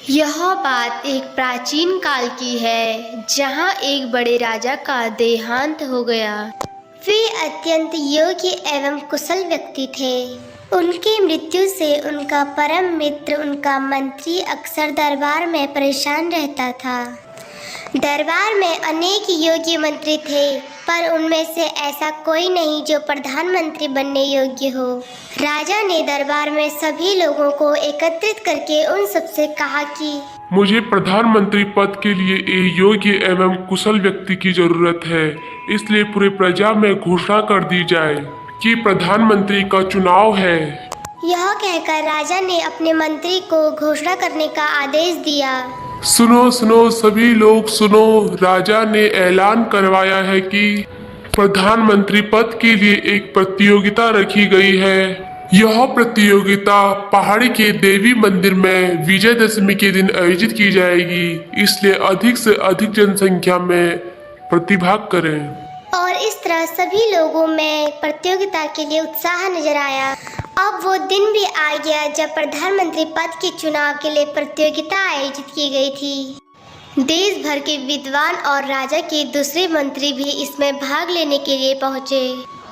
यह बात एक प्राचीन काल की है, जहाँ एक बड़े राजा का देहांत हो गया। वे अत्यंत योग्य एवं कुशल व्यक्ति थे। उनकी मृत्यु से उनका परम मित्र, उनका मंत्री अक्सर दरबार में परेशान रहता था। दरबार में अनेक योग्य मंत्री थे, पर उनमें से ऐसा कोई नहीं जो प्रधानमंत्री बनने योग्य हो। राजा ने दरबार में सभी लोगों को एकत्रित करके उन सबसे कहा कि मुझे प्रधानमंत्री पद के लिए एक योग्य एवं कुशल व्यक्ति की जरूरत है, इसलिए पूरे प्रजा में घोषणा कर दी जाए कि प्रधानमंत्री का चुनाव है। यह कहकर राजा ने अपने मंत्री को घोषणा करने का आदेश दिया। सुनो सुनो सभी लोग सुनो, राजा ने ऐलान करवाया है कि प्रधानमंत्री पद के लिए एक प्रतियोगिता रखी गई है। यह प्रतियोगिता पहाड़ी के देवी मंदिर में विजयदशमी के दिन आयोजित की जाएगी, इसलिए अधिक से अधिक जनसंख्या में प्रतिभाग करें। और इस तरह सभी लोगों में प्रतियोगिता के लिए उत्साह नजर आया। अब वो दिन भी आ गया जब प्रधानमंत्री पद के चुनाव के लिए प्रतियोगिता आयोजित की गई थी। देश भर के विद्वान और राजा के दूसरे मंत्री भी इसमें भाग लेने के लिए पहुंचे।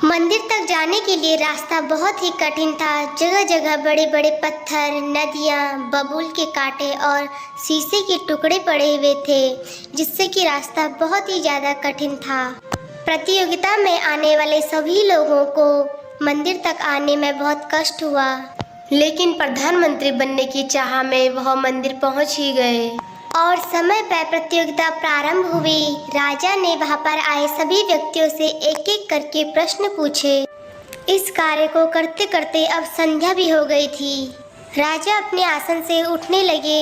मंदिर तक जाने के लिए रास्ता बहुत ही कठिन था। जगह जगह बड़े बड़े पत्थर, नदियां, बबूल के कांटे और शीशे के टुकड़े पड़े हुए थे, जिससे कि रास्ता बहुत ही ज्यादा कठिन था। प्रतियोगिता में आने वाले सभी लोगों को मंदिर तक आने में बहुत कष्ट हुआ, लेकिन प्रधानमंत्री बनने की चाह में वह मंदिर पहुंच ही गए और समय पर प्रतियोगिता प्रारंभ हुई। राजा ने वहां पर आए सभी व्यक्तियों से एक एक करके प्रश्न पूछे। इस कार्य को करते करते अब संध्या भी हो गई थी। राजा अपने आसन से उठने लगे,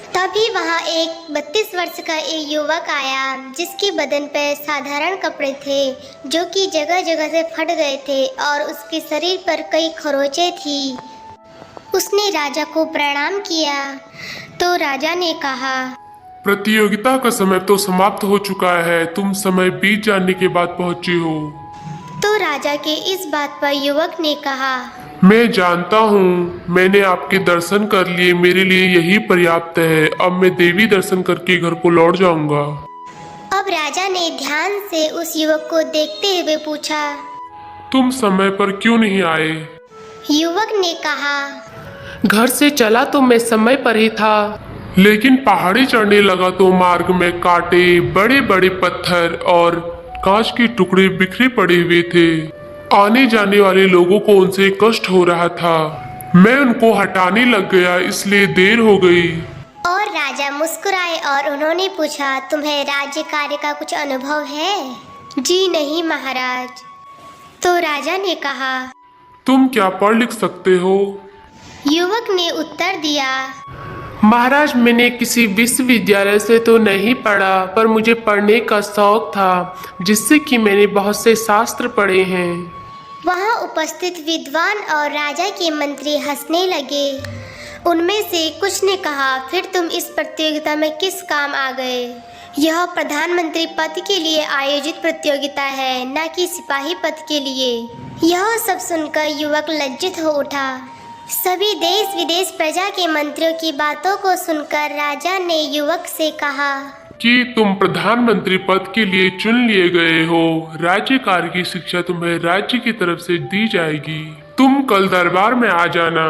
तभी वहां एक 32 वर्ष का एक युवक आया, जिसके बदन पर साधारण कपड़े थे जो कि जगह जगह से फट गए थे और उसके शरीर पर कई खरोंचें थी। उसने राजा को प्रणाम किया तो राजा ने कहा, प्रतियोगिता का समय तो समाप्त हो चुका है, तुम समय बीत जाने के बाद पहुंचे हो। तो राजा के इस बात पर युवक ने कहा, मैं जानता हूँ, मैंने आपके दर्शन कर लिए, मेरे लिए यही पर्याप्त है। अब मैं देवी दर्शन करके घर को लौट जाऊंगा। अब राजा ने ध्यान से उस युवक को देखते हुए पूछा, तुम समय पर क्यों नहीं आए? युवक ने कहा, घर से चला तो मैं समय पर ही था, लेकिन पहाड़ी चढ़ने लगा तो मार्ग में कांटे, बड़े बड़े पत्थर और कांच के टुकड़े बिखरे पड़े हुए थे। आने जाने वाले लोगों को उनसे कष्ट हो रहा था। मैं उनको हटाने लग गया, इसलिए देर हो गई। और राजा मुस्कुराए और उन्होंने पूछा, तुम्हें राज्य कार्य का कुछ अनुभव है? जी नहीं महाराज। तो राजा ने कहा, तुम क्या पढ़ लिख सकते हो? युवक ने उत्तर दिया, महाराज मैंने किसी विश्वविद्यालय से तो नहीं पढ़ा, पर मुझे पढ़ने का शौक था, जिससे कि मैंने बहुत से शास्त्र पढ़े हैं। वहां उपस्थित विद्वान और राजा के मंत्री हंसने लगे। उनमें से कुछ ने कहा, फिर तुम इस प्रतियोगिता में किस काम आ गए? यह प्रधानमंत्री पद के लिए आयोजित प्रतियोगिता है, न कि सिपाही पद के लिए। यह सब सुनकर युवक लज्जित हो उठा। सभी देश विदेश प्रजा के मंत्रियों की बातों को सुनकर राजा ने युवक से कहा कि तुम प्रधानमंत्री पद के लिए चुन लिए गए हो। राज्य कार्य की शिक्षा तुम्हें राज्य की तरफ से दी जाएगी। तुम कल दरबार में आ जाना।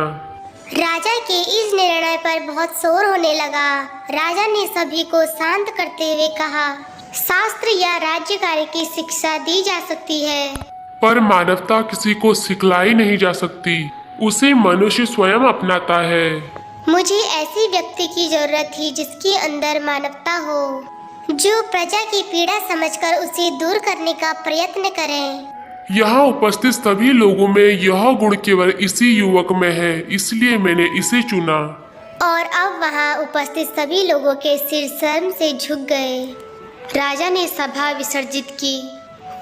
राजा के इस निर्णय पर बहुत शोर होने लगा। राजा ने सभी को शांत करते हुए कहा, शास्त्र या राज्य कार्य की शिक्षा दी जा सकती है, पर मानवता किसी को सिखलाई नहीं जा सकती, उसे मनुष्य स्वयं अपनाता है। मुझे ऐसी व्यक्ति की जरूरत थी जिसके अंदर मानवता हो, जो प्रजा की पीड़ा समझकर उसे दूर करने का प्रयत्न करे। यहाँ उपस्थित सभी लोगों में यह गुण केवल इसी युवक में है, इसलिए मैंने इसे चुना। और अब वहाँ उपस्थित सभी लोगों के सिर शर्म से झुक गए। राजा ने सभा विसर्जित की।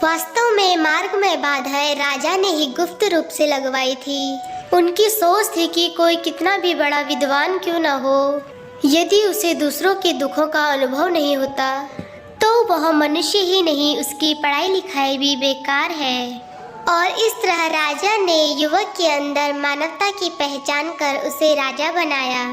वास्तव में मार्ग में बाधाएं राजा ने ही गुप्त रूप से लगवाई थी। उनकी सोच थी कि कोई कितना भी बड़ा विद्वान क्यों न हो, यदि उसे दूसरों के दुखों का अनुभव नहीं होता तो वह मनुष्य ही नहीं, उसकी पढ़ाई लिखाई भी बेकार है। और इस तरह राजा ने युवक के अंदर मानवता की पहचान कर उसे राजा बनाया।